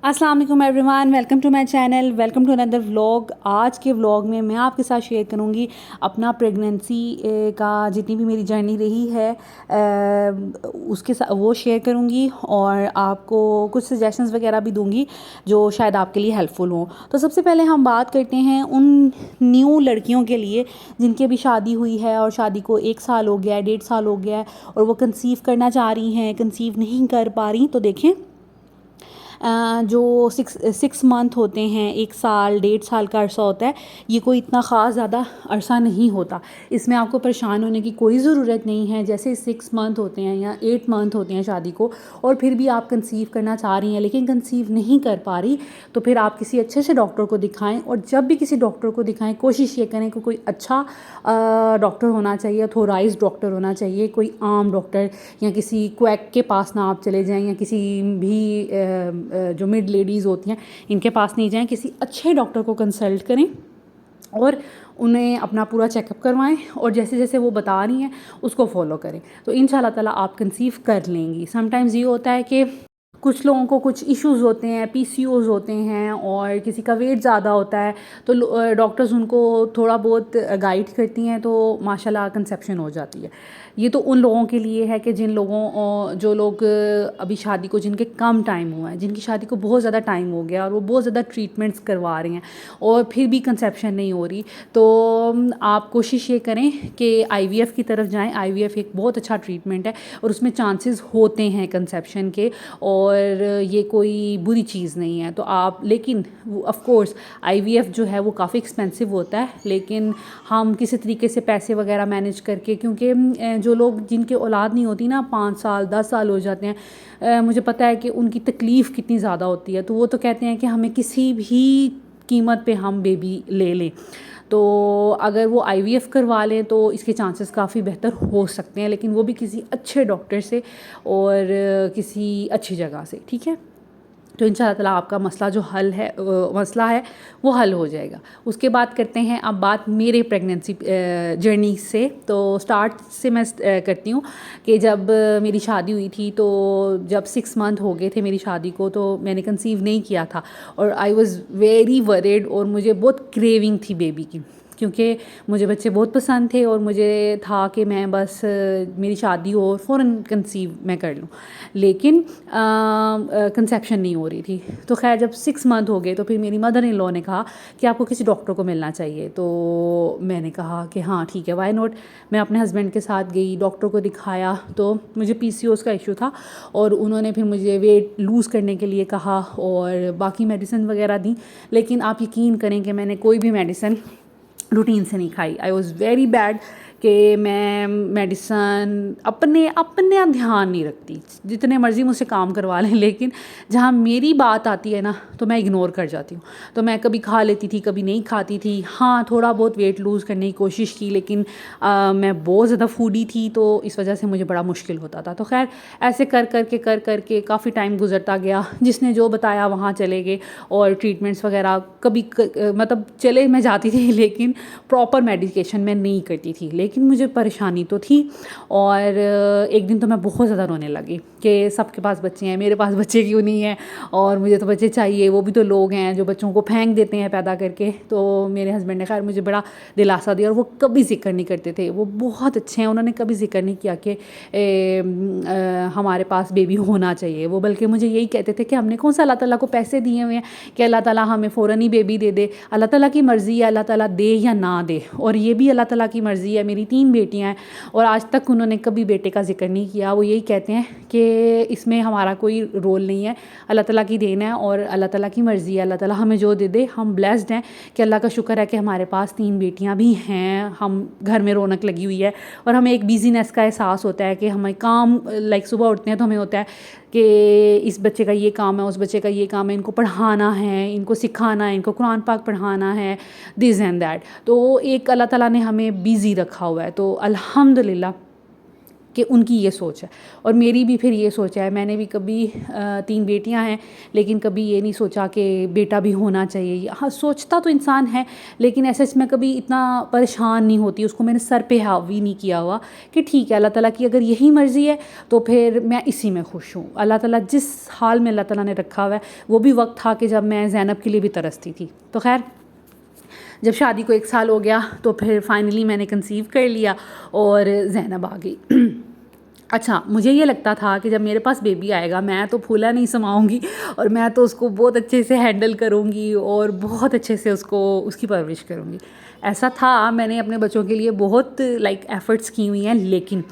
अस्सलाम वालेकुम everyone, welcome to my channel, welcome to another vlog. आज के व्लॉग में मैं आपके साथ शेयर करूंगी अपना प्रेगनेंसी का जितनी भी मेरी जर्नी रही है उसके साथ वो शेयर करूंगी और आपको कुछ सजेशंस वगैरह भी दूंगी जो शायद आपके लिए हेल्पफुल हों। तो सबसे पहले हम बात करते हैं उन न्यू लड़कियों के लिए जिनकी अभी शादी हुई है और शादी को 1 साल हो गया है, 1.5 साल हो गया है और वो कंसीव करना चाह रही हैं, कंसीव नहीं कर पा रही। तो देखें, जो 6 मंथ होते हैं, 1 साल 1.5 साल का अरसा होता है, ये कोई इतना ख़ास ज़्यादा अरसा नहीं होता। इसमें आपको परेशान होने की कोई ज़रूरत नहीं है। जैसे 6 मंथ होते हैं या 8 मंथ होते हैं शादी को और फिर भी आप कंसीव करना चाह रही हैं लेकिन कंसीव नहीं कर पा रही, तो फिर आप किसी अच्छे से डॉक्टर को दिखाएं। और जब भी किसी डॉक्टर को दिखाएं कोशिश ये करें कि कोई अच्छा डॉक्टर होना चाहिए, ऑथोराइज्ड डॉक्टर होना चाहिए, कोई आम डॉक्टर या किसी क्वैक के पास ना आप चले जाएं या किसी भी जो मिड लेडीज़ होती हैं इनके पास नहीं जाएं। किसी अच्छे डॉक्टर को कंसल्ट करें और उन्हें अपना पूरा चेकअप करवाएं और जैसे जैसे वो बता रही हैं उसको फॉलो करें, तो इंशाल्लाह ताला आप कंसीव कर लेंगी। समटाइम्स ये होता है कि कुछ लोगों को कुछ इश्यूज़ होते हैं, पीसीओज़ होते हैं और किसी का वेट ज़्यादा होता है, तो डॉक्टर्स उनको थोड़ा बहुत गाइड करती हैं तो माशाल्लाह कंसेप्शन हो जाती है। ये तो उन लोगों के लिए है कि जो लोग अभी शादी को जिनके कम टाइम हुआ है, जिनकी शादी को बहुत ज़्यादा टाइम हो गया और वो बहुत ज़्यादा ट्रीटमेंट्स करवा रहे हैं और फिर भी कंसेप्शन नहीं हो रही, तो आप कोशिश ये करें कि आईवीएफ की तरफ जाएं। आईवीएफ एक बहुत अच्छा ट्रीटमेंट है और उसमें चांसेस होते हैं कंसेप्शन के और ये कोई बुरी चीज़ नहीं है। तो आप, लेकिन ऑफ कोर्स आईवीएफ जो है वो काफ़ी एक्सपेंसिव होता है, लेकिन हम किसी तरीके से पैसे वगैरह मैनेज करके, क्योंकि जो लोग जिनके औलाद नहीं होती ना, 5 साल 10 साल हो जाते हैं, मुझे पता है कि उनकी तकलीफ़ कितनी ज़्यादा होती है, तो वो तो कहते हैं कि हमें किसी भी कीमत पे हम बेबी ले लें। तो अगर वो आईवीएफ करवा लें तो इसके चांसेस काफ़ी बेहतर हो सकते हैं, लेकिन वो भी किसी अच्छे डॉक्टर से और किसी अच्छी जगह से, ठीक है। तो इंशाल्लाह ताला आपका मसला है वो हल हो जाएगा। उसके बाद करते हैं अब बात मेरे प्रेगनेंसी जर्नी से। तो स्टार्ट से मैं करती हूँ कि जब मेरी शादी हुई थी, तो जब 6 मंथ हो गए थे मेरी शादी को, तो मैंने कंसीव नहीं किया था और आई वॉज़ वेरी वरीड और मुझे बहुत क्रेविंग थी बेबी की, क्योंकि मुझे बच्चे बहुत पसंद थे और मुझे था कि मैं बस मेरी शादी हो और फ़ौरन कंसीव मैं कर लूँ, लेकिन कंसेप्शन नहीं हो रही थी। तो खैर जब 6 मंथ हो गए तो फिर मेरी मदर इन लॉ ने कहा कि आपको किसी डॉक्टर को मिलना चाहिए। तो मैंने कहा कि हाँ ठीक है, वाई नॉट। मैं अपने हस्बैंड के साथ गई, डॉक्टर को दिखाया, तो मुझे पीसीओएस का इशू था और उन्होंने फिर मुझे वेट लूज़ करने के लिए कहा और बाकी मेडिसिन वगैरह दी, लेकिन आप यकीन करें कि मैंने कोई भी मेडिसिन रूटीन से नहीं खाई। आई वॉज़ वेरी बैड कि मैं मेडिसन अपने ध्यान नहीं रखती, जितने मर्ज़ी मुझसे काम करवा लें, लेकिन जहाँ मेरी बात आती है ना तो मैं इग्नोर कर जाती हूँ। तो मैं कभी खा लेती थी, कभी नहीं खाती थी। हाँ, थोड़ा बहुत वेट लूज़ करने की कोशिश की, लेकिन मैं बहुत ज़्यादा फूडी थी तो इस वजह से मुझे बड़ा मुश्किल होता था। तो खैर ऐसे कर करके काफ़ी टाइम गुजरता गया। जिसने जो बताया वहाँ चले गए और ट्रीटमेंट्स वगैरह कभी मतलब चले मैं जाती थी, लेकिन प्रॉपर मेडिकेशन मैं नहीं करती थी, लेकिन मुझे परेशानी तो थी। और एक दिन तो मैं बहुत ज़्यादा रोने लगी कि सबके पास बच्चे हैं, मेरे पास बच्चे क्यों नहीं हैं, और मुझे तो बच्चे चाहिए। वो भी तो लोग हैं जो बच्चों को फेंक देते हैं पैदा करके। तो मेरे हस्बैंड ने खैर मुझे बड़ा दिलासा दिया और वो कभी जिक्र नहीं करते थे, वो बहुत अच्छे हैं, उन्होंने कभी जिक्र नहीं किया कि हमारे पास बेबी होना चाहिए। वो बल्कि मुझे यही कहते थे कि हमने कौन सा अल्लाह ताला को पैसे दिए हुए हैं कि अल्लाह ताला हमें फ़ौरन ही बेबी दे दे। अल्लाह ताला की मर्ज़ी है, अल्लाह ताला दे या ना दे, और ये भी अल्लाह ताला की मर्ज़ी है। मेरी 3 बेटियां हैं और आज तक उन्होंने कभी बेटे का जिक्र नहीं किया। वो यही कहते हैं कि इसमें हमारा कोई रोल नहीं है, अल्लाह ताला की देन है और अल्लाह ताला की मर्ज़ी है। अल्लाह ताला हमें जो दे दे, हम ब्लेस्ड हैं कि अल्लाह का शुक्र है कि हमारे पास 3 बेटियां भी हैं। हम घर में रौनक लगी हुई है और हमें एक बिजीनेस का एहसास होता है कि हमें काम, लाइक सुबह उठते हैं तो हमें होता है कि इस बच्चे का ये काम है, उस बच्चे का ये काम है, इनको पढ़ाना है, इनको सिखाना है, इनको कुरान पाक पढ़ाना है, दिस एंड दैट। तो एक अल्लाह ताला ने हमें बिज़ी रखा हुआ है। तो अल्हम्दुलिल्लाह कि उनकी ये सोच है और मेरी भी फिर ये सोच है। मैंने भी कभी 3 बेटियां हैं, लेकिन कभी ये नहीं सोचा कि बेटा भी होना चाहिए। हाँ, सोचता तो इंसान है, लेकिन ऐसे मैं कभी इतना परेशान नहीं होती, उसको मैंने सर पे हावी नहीं किया हुआ कि ठीक है, अल्लाह ताला की अगर यही मर्ज़ी है तो फिर मैं इसी में खुश हूँ। अल्लाह ताला जिस हाल में अल्लाह ताला ने रखा हुआ है, वो भी वक्त था कि जब मैं ज़ैनब के लिए भी तरसती थी। तो खैर, जब शादी को 1 साल हो गया तो फिर फाइनली मैंने कंसीव कर लिया और ज़ैनब आ गई। अच्छा, मुझे ये लगता था कि जब मेरे पास बेबी आएगा मैं तो फूला नहीं समाऊंगी और मैं तो उसको बहुत अच्छे से हैंडल करूंगी और बहुत अच्छे से उसकी परवरिश करूंगी। ऐसा था, मैंने अपने बच्चों के लिए बहुत एफ़र्ट्स की हुई हैं, लेकिन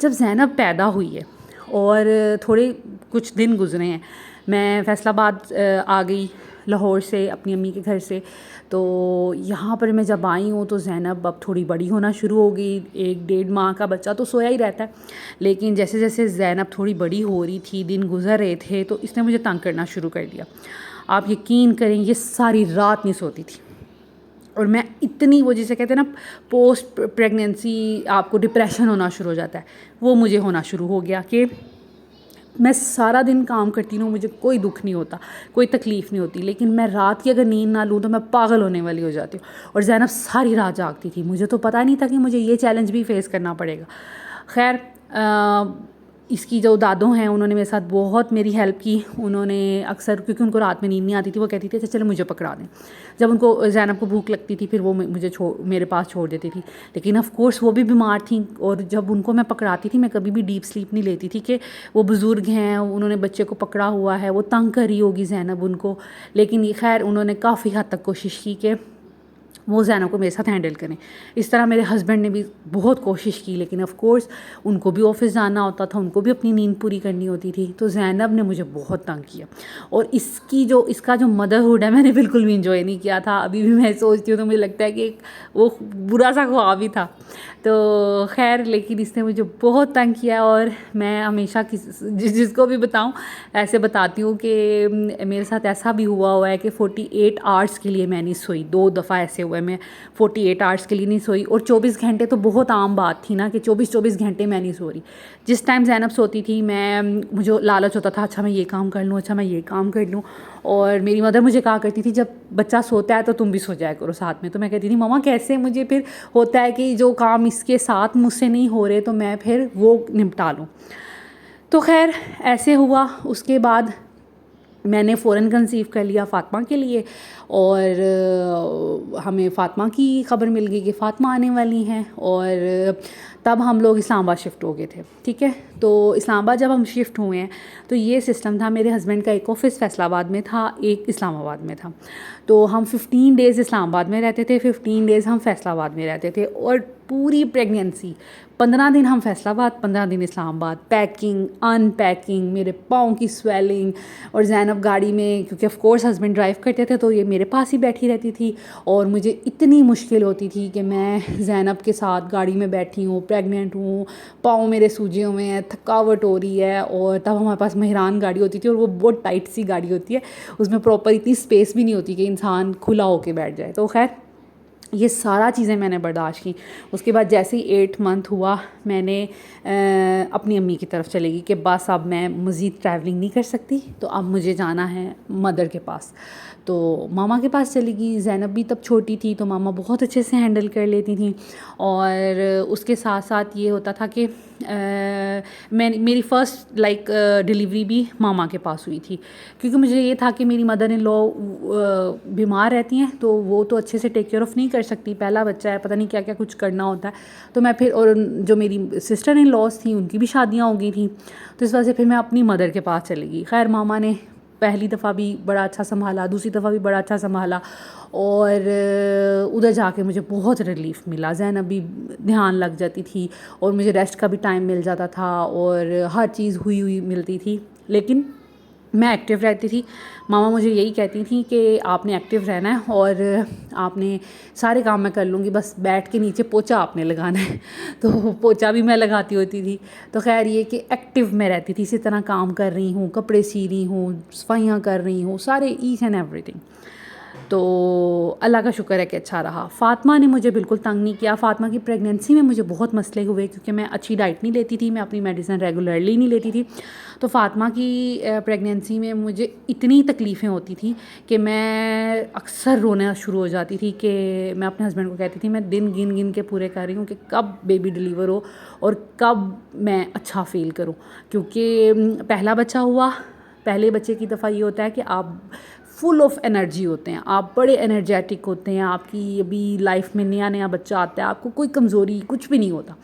जब ज़ैनब पैदा हुई है और थोड़े कुछ दिन गुजरे हैं, मैं फैसलाबाद आ गई लाहौर से, अपनी अम्मी के घर से। तो यहाँ पर मैं जब आई हूँ तो ज़ैनब अब थोड़ी बड़ी होना शुरू हो गई। 1-1.5 माह का बच्चा तो सोया ही रहता है, लेकिन जैसे जैसे ज़ैनब थोड़ी बड़ी हो रही थी, दिन गुजर रहे थे, तो इसने मुझे तंग करना शुरू कर दिया। आप यकीन करें, ये सारी रात नहीं सोती थी और मैं इतनी, वो जिसे कहते हैं ना पोस्ट प्रेगनेंसी आपको डिप्रेशन होना शुरू हो जाता है, वो मुझे होना शुरू हो गया कि मैं सारा दिन काम करती हूँ, मुझे कोई दुख नहीं होता, कोई तकलीफ़ नहीं होती, लेकिन मैं रात की अगर नींद ना लूँ तो मैं पागल होने वाली हो जाती हूँ। और ज़ैनब सारी रात जागती थी, मुझे तो पता नहीं था कि मुझे ये चैलेंज भी फेस करना पड़ेगा। खैर, इसकी जो दादों हैं उन्होंने मेरे साथ बहुत मेरी हेल्प की। उन्होंने अक्सर, क्योंकि उनको रात में नींद नहीं आती थी, वो कहती थी अच्छा चलो मुझे पकड़ा दें। जब उनको, ज़ैनब को भूख लगती थी, फिर वो मुझे मेरे पास छोड़ देती थी। लेकिन ऑफ़ कोर्स वो भी बीमार थी और जब उनको मैं पकड़ाती थी, मैं कभी भी डीप स्लीप नहीं लेती थी कि वो बुज़ुर्ग हैं, उन्होंने बच्चे को पकड़ा हुआ है, वो तंग करी होगी ज़ैनब उनको। लेकिन ये खैर उन्होंने काफ़ी हद तक कोशिश की कि वो ज़ैनब को मेरे साथ हैंडल करें। इस तरह मेरे हस्बैंड ने भी बहुत कोशिश की, लेकिन ऑफ़ कोर्स उनको भी ऑफ़िस जाना होता था, उनको भी अपनी नींद पूरी करनी होती थी। तो ज़ैनब ने मुझे बहुत तंग किया और इसका जो मदरहुड है, मैंने बिल्कुल भी इंजॉय नहीं किया था। अभी भी मैं सोचती हूँ तो मुझे लगता है कि वो बुरा सा ख्वाब ही था। तो खैर, लेकिन इसने मुझे बहुत तंग किया और मैं हमेशा जिसको भी बताऊँ ऐसे बताती हूँ कि मेरे साथ ऐसा भी हुआ है कि 48 आवर्स के लिए मैं नहीं सोई। 2 दफ़ा ऐसे हुआ है मैं 48 आवर्स के लिए नहीं सोई। और 24 घंटे तो बहुत आम बात थी ना कि 24 घंटे मैं नहीं सो रही। जिस टाइम ज़ैनब सोती थी, मुझे लालच होता था अच्छा मैं ये काम कर लूँ, अच्छा मैं ये काम कर लूँ। और मेरी मदर मुझे कहा करती थी जब बच्चा सोता है तो तुम भी सो जाया करो साथ में। तो मैं कहती थी मम्मा कैसे, मुझे फिर होता है कि जो काम इसके साथ मुझसे नहीं हो रहे तो मैं फिर वो निपटा लूँ। तो खैर ऐसे हुआ। उसके बाद मैंने फ़ौरन कंसीव कर लिया फ़ातिमा के लिए और हमें फ़ातिमा की ख़बर मिल गई कि फ़ातिमा आने वाली हैं और तब हम लोग इस्लामाबाद शिफ्ट हो गए थे। ठीक है, तो इस्लामाबाद जब हम शिफ्ट हुए हैं तो ये सिस्टम था, मेरे हस्बैंड का एक ऑफ़िस फैसलाबाद में था, एक इस्लामाबाद में था। तो हम 15 डेज़ इस्लामाबाद में रहते थे, 15 डेज़ हम फैसलाबाद में रहते थे और पूरी प्रेगनेंसी 15 दिन हम फैसलाबाद, 15 दिन इस्लामाबाद। पैकिंग, अनपैकिंग, मेरे पाँव की स्वेलिंग और ज़ैनब गाड़ी में, क्योंकि ऑफ़ कोर्स हस्बैंड ड्राइव करते थे तो ये मेरे पास ही बैठी रहती थी और मुझे इतनी मुश्किल होती थी कि मैं ज़ैनब के साथ गाड़ी में बैठी हूँ, प्रेग्नेंट हूँ, पाँव मेरे सूजे हुए हैं, थकावट हो रही है। और तब हमारे पास मेहरान गाड़ी होती थी और वो बहुत टाइट सी गाड़ी होती है, उसमें प्रॉपर इतनी स्पेस भी नहीं होती कि इंसान खुला होके बैठ जाए। तो खैर ये सारा चीज़ें मैंने बर्दाश्त की। उसके बाद जैसे ही 8 मंथ हुआ, मैंने अपनी अम्मी की तरफ चली गई कि बस अब मैं मज़ीद ट्रैवलिंग नहीं कर सकती, तो अब मुझे जाना है मदर के पास। तो मामा के पास चली गई। ज़ैनब भी तब छोटी थी तो मामा बहुत अच्छे से हैंडल कर लेती थी। और उसके साथ साथ ये होता था कि मेरी फ़र्स्ट डिलीवरी भी मामा के पास हुई थी, क्योंकि मुझे ये था कि मेरी मदर इन लॉ बीमार रहती हैं तो वो तो अच्छे से टेक केयर ऑफ़ नहीं कर सकती, पहला बच्चा है, पता नहीं क्या क्या कुछ करना होता है। तो मैं फिर, और जो मेरी सिस्टर इन लॉज थी उनकी भी शादियाँ हो गई थी, तो इस वजह से फिर मैं अपनी मदर के पास चली गई। खैर मामा ने पहली दफ़ा भी बड़ा अच्छा संभाला, दूसरी दफ़ा भी बड़ा अच्छा संभाला और उधर जाके मुझे बहुत रिलीफ़ मिला। ज़ैनब भी ध्यान लग जाती थी और मुझे रेस्ट का भी टाइम मिल जाता था और हर चीज़ हुई मिलती थी, लेकिन मैं एक्टिव रहती थी। मामा मुझे यही कहती थी कि आपने एक्टिव रहना है और आपने सारे काम मैं कर लूँगी, बस बैठ के नीचे पोछा आपने लगाना है। तो पोछा भी मैं लगाती होती थी। तो खैर ये कि एक्टिव मैं रहती थी, इसी तरह काम कर रही हूँ, कपड़े सी रही हूँ, सफाइयाँ कर रही हूँ, सारे ईच एंड एवरीथिंग। तो अल्लाह का शुक्र है कि अच्छा रहा। फ़ातिमा ने मुझे बिल्कुल तंग नहीं किया। फ़ातिमा की प्रेगनेंसी में मुझे बहुत मसले हुए क्योंकि मैं अच्छी डाइट नहीं लेती थी, मैं अपनी मेडिसिन रेगुलरली नहीं लेती थी। तो फ़ातिमा की प्रेगनेंसी में मुझे इतनी तकलीफ़ें होती थी कि मैं अक्सर रोना शुरू हो जाती थी कि मैं अपने हस्बैंड को कहती थी मैं दिन गिन गिन के पूरे कर रही हूँ कि कब बेबी डिलीवर हो और कब मैं अच्छा फ़ील करूँ। क्योंकि पहला बच्चा हुआ, पहले बच्चे की दफ़ा ये होता है कि आप फुल ऑफ एनर्जी होते हैं, आप बड़े एनर्जेटिक होते हैं, आपकी अभी लाइफ में नया नया बच्चा आता है, आपको कोई कमज़ोरी कुछ भी नहीं होता।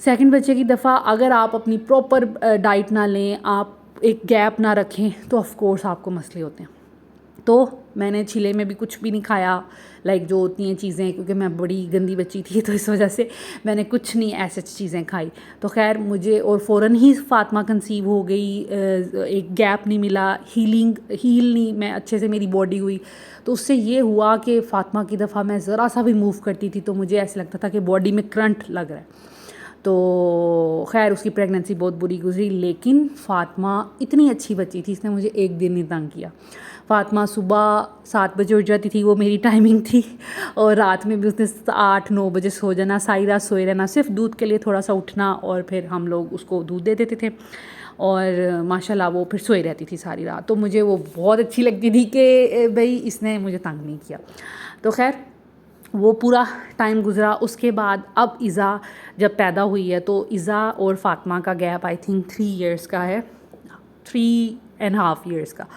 सेकंड बच्चे की दफ़ा अगर आप अपनी प्रॉपर डाइट ना लें, आप एक गैप ना रखें, तो ऑफ़ कोर्स आपको मसले होते हैं। तो मैंने छिले में भी कुछ भी नहीं खाया, लाइक जो होती हैं चीज़ें, क्योंकि मैं बड़ी गंदी बच्ची थी तो इस वजह से मैंने कुछ नहीं ऐसे चीज़ें खाई। तो खैर मुझे और फ़ौरन ही फ़ातिमा कंसीव हो गई, एक गैप नहीं मिला, हील नहीं मैं अच्छे से मेरी बॉडी हुई। तो उससे ये हुआ कि फ़ातिमा की दफ़ा मैं ज़रा सा भी मूव करती थी तो मुझे ऐसा लगता था कि बॉडी में करंट लग रहा है। तो खैर उसकी प्रेगनेंसी बहुत बुरी गुजरी, लेकिन फ़ातिमा इतनी अच्छी बच्ची थी, इसने मुझे एक दिन नहीं तंग किया। फ़ातिमा सुबह 7 बजे उठ जाती थी, वो मेरी टाइमिंग थी, और रात में भी उसने 8-9 बजे सो जाना, सारी रात सोए रहना, सिर्फ दूध के लिए थोड़ा सा उठना और फिर हम लोग उसको दूध दे देते थे और माशाल्लाह वो फिर सोई रहती थी सारी रात। तो मुझे वो बहुत अच्छी लगती थी कि भाई इसने मुझे तंग नहीं किया। तो खैर वो पूरा टाइम गुज़रा। उसके बाद अब इज़ा जब पैदा हुई है तो इज़ा और फ़ातिमा का गैप आई थिंक 3 इयर्स का है, 3.5 इयर्स का।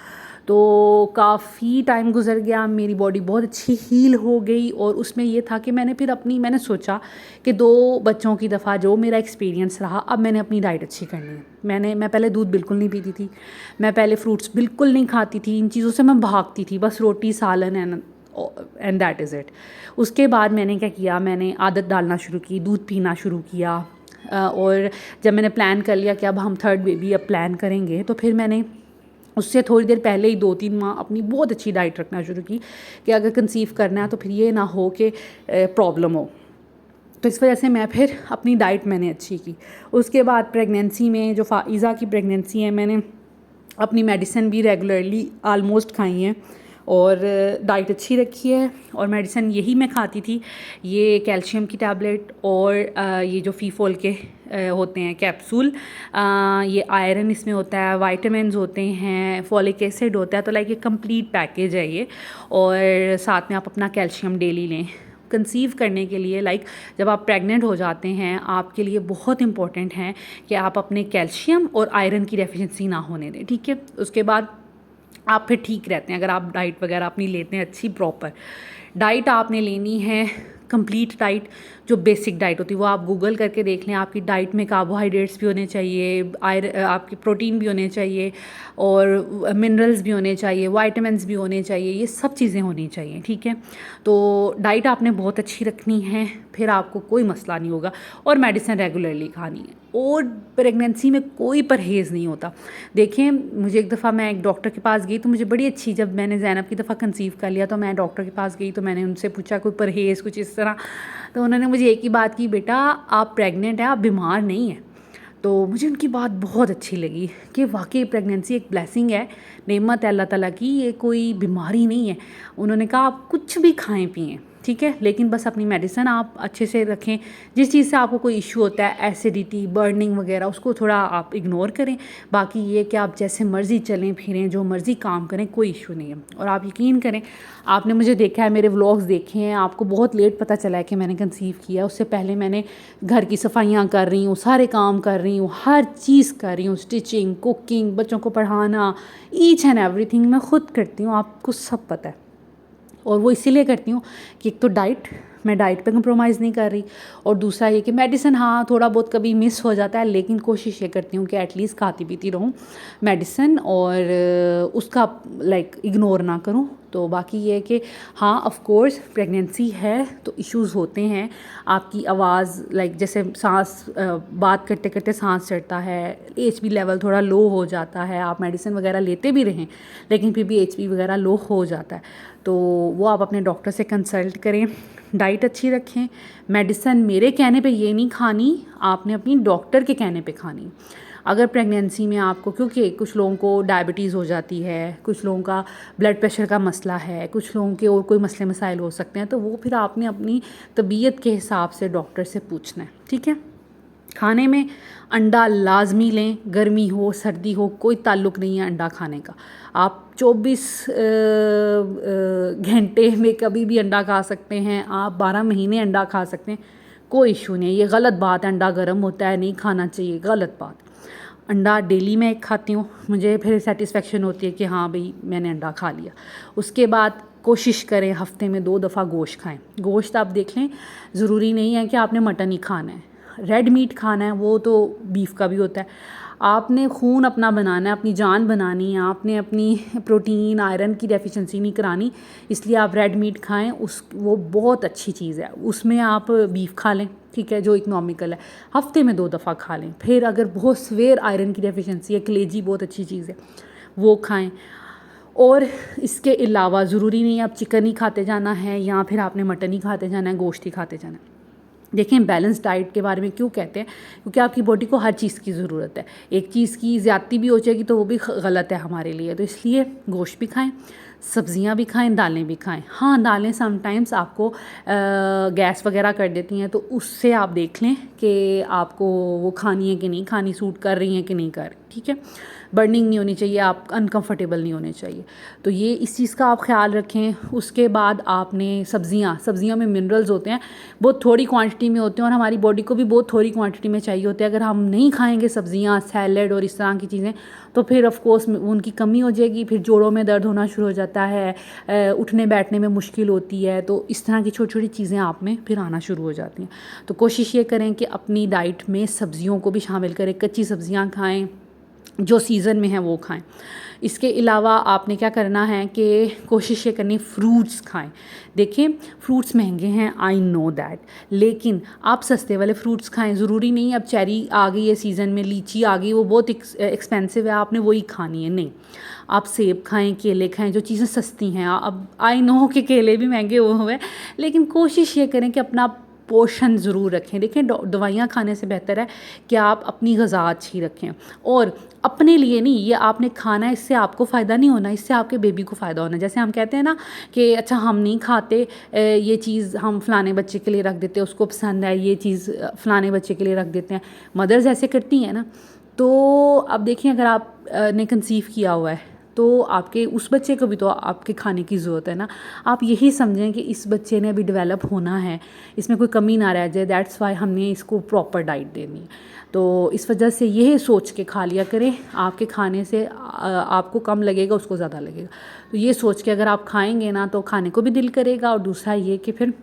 तो काफ़ी टाइम गुज़र गया, मेरी बॉडी बहुत अच्छी हील हो गई और उसमें ये था कि मैंने सोचा कि 2 बच्चों की दफ़ा जो मेरा एक्सपीरियंस रहा, अब मैंने अपनी डाइट अच्छी करनी है। मैं पहले दूध बिल्कुल नहीं पीती थी, मैं पहले फ्रूट्स बिल्कुल नहीं खाती थी, इन चीज़ों से मैं भागती थी, बस रोटी सालन एंड दैट इज़ इट। उसके बाद मैंने क्या किया, मैंने आदत डालना शुरू की, दूध पीना शुरू किया, और जब मैंने प्लान कर लिया कि अब हम 3rd बेबी अब प्लान करेंगे, तो फिर मैंने उससे थोड़ी देर पहले ही 2-3 माह अपनी बहुत अच्छी डाइट रखना शुरू की कि अगर कंसीव करना है तो फिर ये ना हो कि प्रॉब्लम हो। तो इस वजह से मैं फिर अपनी डाइट मैंने अच्छी की। उसके बाद प्रेगनेंसी में जो फ़ाइज़ा की प्रेगनेंसी है, मैंने अपनी मेडिसिन भी रेगुलरली आलमोस्ट खाई हैं और डाइट अच्छी रखी है। और मेडिसिन यही मैं खाती थी, ये कैल्शियम की टैबलेट और ये जो फीफोल के होते हैं कैप्सूल, ये आयरन इसमें होता है, वाइटामिन्स होते हैं, फॉलिक एसिड होता है, तो लाइक ये कंप्लीट पैकेज है ये। और साथ में आप अपना कैल्शियम डेली लें। कंसीव करने के लिए लाइक जब आप प्रेग्नेंट हो जाते हैं, आपके लिए बहुत इंपॉर्टेंट है कि आप अपने कैल्शियम और आयरन की डेफिशिएंसी ना होने दें, ठीक है। उसके बाद आप फिर ठीक रहते हैं अगर आप डाइट वगैरह अपनी लेते हैं अच्छी प्रॉपर डाइट आपने लेनी है, कंप्लीट डाइट जो बेसिक डाइट होती है वो आप गूगल करके देख लें। आपकी डाइट में कार्बोहाइड्रेट्स भी होने चाहिए, आपकी प्रोटीन भी होने चाहिए और मिनरल्स भी होने चाहिए, वाइटामिन्स भी होने चाहिए, ये सब चीज़ें होनी चाहिए, ठीक है। तो डाइट आपने बहुत अच्छी रखनी है, फिर आपको कोई मसला नहीं होगा। और मेडिसिन रेगुलरली खानी है और प्रेगनेंसी में कोई परहेज़ नहीं होता। देखें, मुझे एक दफ़ा मैं एक डॉक्टर के पास गई तो मुझे बड़ी अच्छी, जब मैंने ज़ैनब की दफ़ा कंसीव कर लिया तो मैं डॉक्टर के पास गई तो मैंने उनसे पूछा कोई परहेज़ कुछ इस तरह, तो उन्होंने मुझे एक ही बात की, बेटा आप प्रेग्नेंट हैं, आप बीमार नहीं हैं। तो मुझे उनकी बात बहुत अच्छी लगी कि वाकई प्रेगनेंसी एक ब्लेसिंग है, नेमत है अल्लाह ताला की, ये कोई बीमारी नहीं है। उन्होंने कहा आप कुछ भी खाएं पिएं, ठीक है, लेकिन बस अपनी मेडिसिन आप अच्छे से रखें। जिस चीज़ से आपको कोई इशू होता है, एसिडिटी, बर्निंग वगैरह, उसको थोड़ा आप इग्नोर करें। बाकी ये कि आप जैसे मर्ज़ी चलें फिरें, जो मर्ज़ी काम करें, कोई इशू नहीं है। और आप यकीन करें, आपने मुझे देखा है, मेरे व्लॉग्स देखे हैं, आपको बहुत लेट पता चला है कि मैंने कंसीव किया। उससे पहले मैंने घर की सफाइयाँ कर रही हूँ, सारे काम कर रही हूँ, हर चीज़ कर रही हूँ, स्टिचिंग, कुकिंग, बच्चों को पढ़ाना, ईच एंड एवरीथिंग मैं ख़ुद करती हूँ, आपको सब पता है। और वो इसीलिए करती हूँ कि एक तो मैं डाइट पे कंप्रोमाइज़ नहीं कर रही, और दूसरा ये कि मेडिसिन हाँ थोड़ा बहुत कभी मिस हो जाता है, लेकिन कोशिश ये करती हूँ कि एटलीस्ट खाती पीती रहूँ मेडिसिन और उसका लाइक इग्नोर ना करूँ। तो बाकी ये कि हाँ ऑफ़ कोर्स प्रेगनेंसी है तो इश्यूज़ होते हैं, आपकी आवाज़ लाइक जैसे सांस बात करते करते सांस चढ़ता है, एचबी लेवल थोड़ा लो हो जाता है, आप मेडिसिन वगैरह लेते भी रहें लेकिन फिर भी एचबी वगैरह लो हो जाता है, तो वो आप अपने डॉक्टर से कंसल्ट करें। डाइट अच्छी रखें, मेडिसिन मेरे कहने पे ये नहीं खानी, आपने अपनी डॉक्टर के कहने पे खानी। अगर प्रेगनेंसी में आपको, क्योंकि कुछ लोगों को डायबिटीज़ हो जाती है, कुछ लोगों का ब्लड प्रेशर का मसला है, कुछ लोगों के और कोई मसले मसाइल हो सकते हैं, तो वो फिर आपने अपनी तबीयत के हिसाब से डॉक्टर से पूछना है, ठीक है। खाने में अंडा लाजमी लें, गर्मी हो सर्दी हो कोई ताल्लुक़ नहीं है अंडा खाने का। आप 24 घंटे में कभी भी अंडा खा सकते हैं, आप 12 महीने अंडा खा सकते हैं, कोई इशू नहीं। ये गलत बात है, अंडा गर्म होता है, नहीं खाना चाहिए, गलत बात। अंडा डेली मैं एक खाती हूँ, मुझे फिर सेटिस्फेक्शन होती है कि हाँ भाई मैंने अंडा खा लिया। उसके बाद कोशिश करें हफ्ते में 2 दफ़ा गोश्त खाएं। गोश्त आप देख लें, ज़रूरी नहीं है कि आपने मटन ही खाना है, रेड मीट खाना है, वो तो बीफ का भी होता है। आपने खून अपना बनाना है, अपनी जान बनानी है, आपने अपनी प्रोटीन आयरन की डेफिशिएंसी नहीं करानी, इसलिए आप रेड मीट खाएं। वो बहुत अच्छी चीज़ है, उसमें आप बीफ खा लें, ठीक है, जो इकनॉमिकल है, हफ्ते में 2 दफ़ा खा लें। फिर अगर बहुत सवेर आयरन की डेफिशिएंसी है, कलेजी बहुत अच्छी चीज़ है, वो खाएं। और इसके अलावा ज़रूरी नहीं आप चिकन ही खाते जाना है या फिर आपने मटन ही खाते जाना है, गोश्त ही खाते जाना है। देखें, बैलेंस डाइट के बारे में क्यों कहते हैं, क्योंकि आपकी बॉडी को हर चीज़ की ज़रूरत है। एक चीज़ की ज़्यादती भी हो जाएगी तो वो भी गलत है हमारे लिए, तो इसलिए गोश्त भी खाएं, सब्ज़ियाँ भी खाएं, दालें भी खाएं। हाँ, दालें समटाइम्स आपको गैस वगैरह कर देती हैं, तो उससे आप देख लें कि आपको वो खानी है कि नहीं खानी, सूट कर रही हैं कि नहीं कर रही, ठीक है। बर्निंग नहीं होनी चाहिए, आप अनकंफर्टेबल नहीं होने चाहिए, तो ये इस चीज़ का आप ख्याल रखें। उसके बाद आपने सब्ज़ियाँ में मिनरल्स होते हैं, बहुत थोड़ी क्वांटिटी में होते हैं और हमारी बॉडी को भी बहुत थोड़ी क्वांटिटी में चाहिए होते हैं। अगर हम नहीं खाएंगे सब्ज़ियाँ, सैलड और इस तरह की चीज़ें, तो फिर ऑफ कोर्स उनकी कमी हो जाएगी, फिर जोड़ों में दर्द होना शुरू हो जाता है, उठने बैठने में मुश्किल होती है, तो इस तरह की छोटी छोटी चीज़ें आप में फिर आना शुरू हो जाती हैं। तो कोशिश ये करें कि अपनी डाइट में सब्ज़ियों को भी शामिल करें, कच्ची सब्ज़ियाँ खाएँ, जो सीज़न में है वो खाएं। इसके अलावा आपने क्या करना है कि कोशिश ये करनी, फ्रूट्स खाएं। देखिए, फ्रूट्स महंगे हैं, आई नो दैट, लेकिन आप सस्ते वाले फ्रूट्स खाएं। ज़रूरी नहीं अब चेरी आ गई है सीज़न में, लीची आ गई, वो बहुत एक्सपेंसिव है, आपने वही खानी है, नहीं। आप सेब खाएं, केले खाएं, जो चीज़ें सस्ती हैं। अब आई नो कि केले भी महंगे हुए हैं, लेकिन कोशिश ये करें कि अपना पोर्शन ज़रूर रखें। देखें, दवाइयाँ खाने से बेहतर है कि आप अपनी ग़िज़ा अच्छी रखें, और अपने लिए नहीं, ये आपने खाना है, इससे आपको फ़ायदा नहीं होना, इससे आपके बेबी को फ़ायदा होना। जैसे हम कहते हैं ना कि अच्छा हम नहीं खाते ये चीज़, हम फ़लाने बच्चे के लिए रख देते हैं, उसको पसंद है ये चीज़, फ़लाने बच्चे के लिए रख देते हैं। मदर्स ऐसे करती हैं ना। तो अब देखिए, अगर आप ने कंसीव किया हुआ है तो आपके उस बच्चे को भी तो आपके खाने की ज़रूरत है ना। आप यही समझें कि इस बच्चे ने अभी डेवलप होना है, इसमें कोई कमी ना रह जाए, दैट्स वाई हमने इसको प्रॉपर डाइट देनी है। तो इस वजह से यही सोच के खा लिया करें, आपके खाने से आपको कम लगेगा, उसको ज़्यादा लगेगा। तो ये सोच के अगर आप खाएंगे ना तो खाने को भी दिल करेगा, और दूसरा ये कि फिर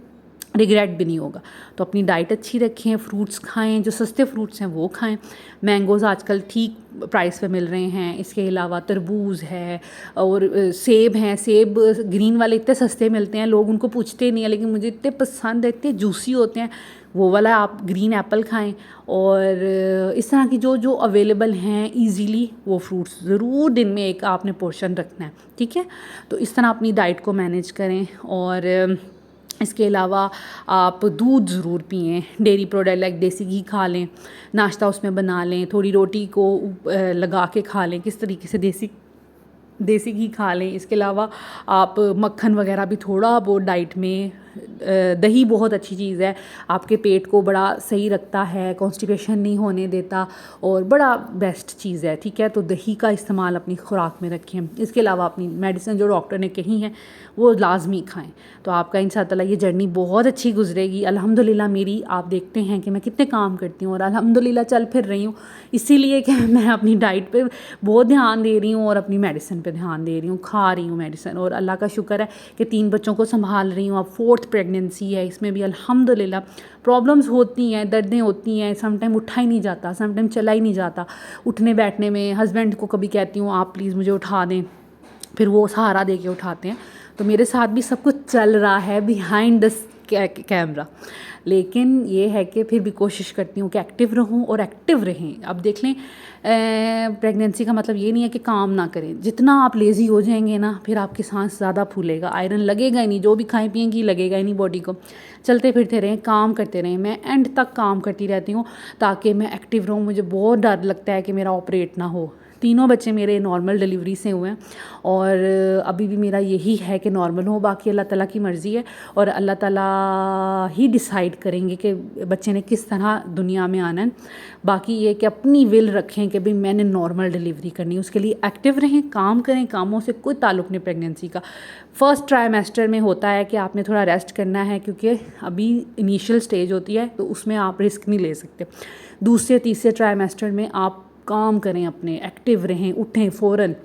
रिग्रेट भी नहीं होगा। तो अपनी डाइट अच्छी रखें, फ्रूट्स खाएं, जो सस्ते फ्रूट्स हैं वो खाएं। मैंगोज़ आजकल ठीक प्राइस पे मिल रहे हैं। इसके अलावा तरबूज है और सेब हैं। सेब ग्रीन वाले इतने सस्ते मिलते हैं, लोग उनको पूछते नहीं हैं, लेकिन मुझे इतने पसंद है, इतने जूसी होते हैं। वो वाला आप ग्रीन एप्पल खाएं, और इस तरह की जो जो अवेलेबल हैं ईज़िली, वो फ्रूट्स ज़रूर दिन में एक आपने पोर्शन रखना है, ठीक है। तो इस तरह अपनी डाइट को मैनेज करें। और इसके अलावा आप दूध ज़रूर पिएं, डेयरी प्रोडक्ट लाइक देसी घी खा लें, नाश्ता उसमें बना लें, थोड़ी रोटी को लगा के खा लें, किस तरीके से देसी घी खा लें। इसके अलावा आप मक्खन वगैरह भी थोड़ा बहुत डाइट में, दही बहुत अच्छी चीज़ है, आपके पेट को बड़ा सही रखता है, कॉन्स्टिपेशन नहीं होने देता, और बड़ा बेस्ट चीज़ है, ठीक है। तो दही का इस्तेमाल अपनी खुराक में रखें। इसके अलावा अपनी मेडिसिन जो डॉक्टर ने कही हैं वो लाजमी खाएं। तो आपका इंशाअल्लाह ये जर्नी बहुत अच्छी गुजरेगी अल्हम्दुलिल्लाह। मेरी आप देखते हैं कि मैं कितने काम करती हूँ और अल्हम्दुलिल्लाह चल फिर रही हूँ, इसीलिए कि मैं अपनी डाइट पे बहुत ध्यान दे रही हूँ और अपनी मेडिसिन पे ध्यान दे रही हूँ, खा रही हूँ मेडिसिन, और अल्लाह का शुक्र है कि 3 बच्चों को संभाल रही हूँ। अब 4th प्रेगनेंसी है, इसमें भी अल्हम्दुलिल्लाह प्रॉब्लम्स होती हैं, दर्दें होती हैं, समटाइम उठा ही नहीं जाता, समटाइम चला ही नहीं जाता। उठने बैठने में हस्बैंड को कभी कहती हूँ आप प्लीज़ मुझे उठा दें, फिर वो सहारा दे के उठाते हैं। तो मेरे साथ भी सब कुछ चल रहा है बिहाइंड द कैमरा। लेकिन ये है कि फिर भी कोशिश करती हूँ कि एक्टिव रहूँ और एक्टिव रहें। अब देख लें, प्रेगनेंसी का मतलब ये नहीं है कि काम ना करें। जितना आप लेज़ी हो जाएंगे ना, फिर आपकी सांस ज़्यादा फूलेगा, आयरन लगेगा ही नहीं, जो भी खाएं पिएंगी लगेगा ही नहीं बॉडी को। चलते फिरते रहें, काम करते रहें। मैं एंड तक काम करती रहती हूँ ताकि मैं एक्टिव रहूँ। मुझे बहुत डर लगता है कि मेरा ऑपरेट ना हो। तीनों बच्चे मेरे नॉर्मल डिलीवरी से हुए हैं और अभी भी मेरा यही है कि नॉर्मल हो। बाकी अल्लाह ताला की मर्ज़ी है और अल्लाह ताला ही डिसाइड करेंगे कि बच्चे ने किस तरह दुनिया में आना है। बाकी ये कि अपनी विल रखें कि भाई मैंने नॉर्मल डिलीवरी करनी है, उसके लिए एक्टिव रहें, काम करें। कामों से कोई ताल्लुक़ नहीं प्रेगनेंसी का। फ़र्स्ट ट्राइमेस्टर में होता है कि आपने थोड़ा रेस्ट करना है, क्योंकि अभी इनिशियल स्टेज होती है तो उसमें आप रिस्क नहीं ले सकते। दूसरे तीसरे ट्राइमेस्टर में आप काम करें, अपने एक्टिव रहें, उठें फ़ौरन।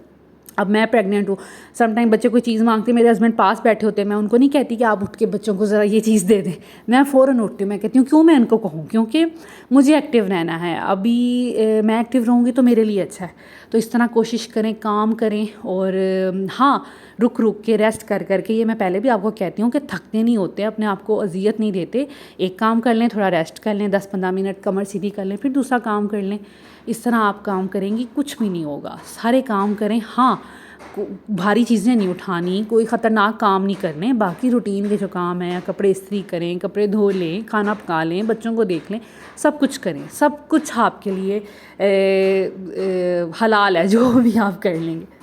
अब मैं प्रेग्नेंट हूँ, समटाइम बच्चे कोई चीज़ मांगते हैं, मेरे हस्बैंड पास बैठे होते हैं, मैं उनको नहीं कहती कि आप उठ के बच्चों को ज़रा ये चीज़ दे दें। मैं फ़ौरन उठती हूँ, मैं कहती हूँ क्यों मैं उनको कहूँ, क्योंकि मुझे एक्टिव रहना है। अभी मैं एक्टिव रहूँगी तो मेरे लिए अच्छा है। तो इस तरह कोशिश करें, काम करें और हाँ, रुक रुक के रेस्ट कर करके, ये मैं पहले भी आपको कहती हूँ कि थकते नहीं होते, अपने आप को अजियत नहीं देते। एक काम कर लें, थोड़ा रेस्ट कर लें, 10-15 मिनट कमर सीधी कर लें, फिर दूसरा काम कर लें। इस तरह आप काम करेंगी, कुछ भी नहीं होगा। सारे काम करें, हाँ भारी चीज़ें नहीं उठानी, कोई ख़तरनाक काम नहीं करने। बाकी रूटीन के जो काम हैं, कपड़े इस्त्री करें, कपड़े धो लें, खाना पका लें, बच्चों को देख लें, सब कुछ करें। सब कुछ आपके लिए हलाल है, जो भी आप कर लेंगे।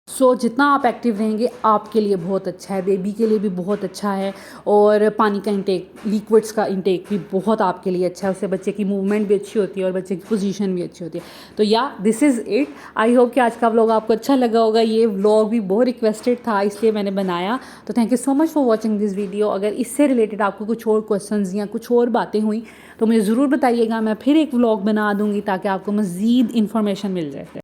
सो जितना आप एक्टिव रहेंगे आपके लिए बहुत अच्छा है, बेबी के लिए भी बहुत अच्छा है। और पानी का इंटेक, लिक्विड्स का इंटेक भी बहुत आपके लिए अच्छा है। उससे बच्चे की मूवमेंट भी अच्छी होती है और बच्चे की पोजीशन भी अच्छी होती है। तो या this is it. I hope कि आज का व्लॉग आपको अच्छा लगा होगा। ये व्लॉग भी बहुत रिक्वेस्टेड था, इसलिए मैंने बनाया। तो thank you so much for watching this video. अगर इससे रिलेटेड आपको कुछ और क्वेश्चंस या कुछ और बातें हुई तो मुझे ज़रूर बताइएगा, मैं फिर एक व्लॉग बना दूँगी ताकि आपको मज़ीद इन्फॉर्मेशन मिल जाए।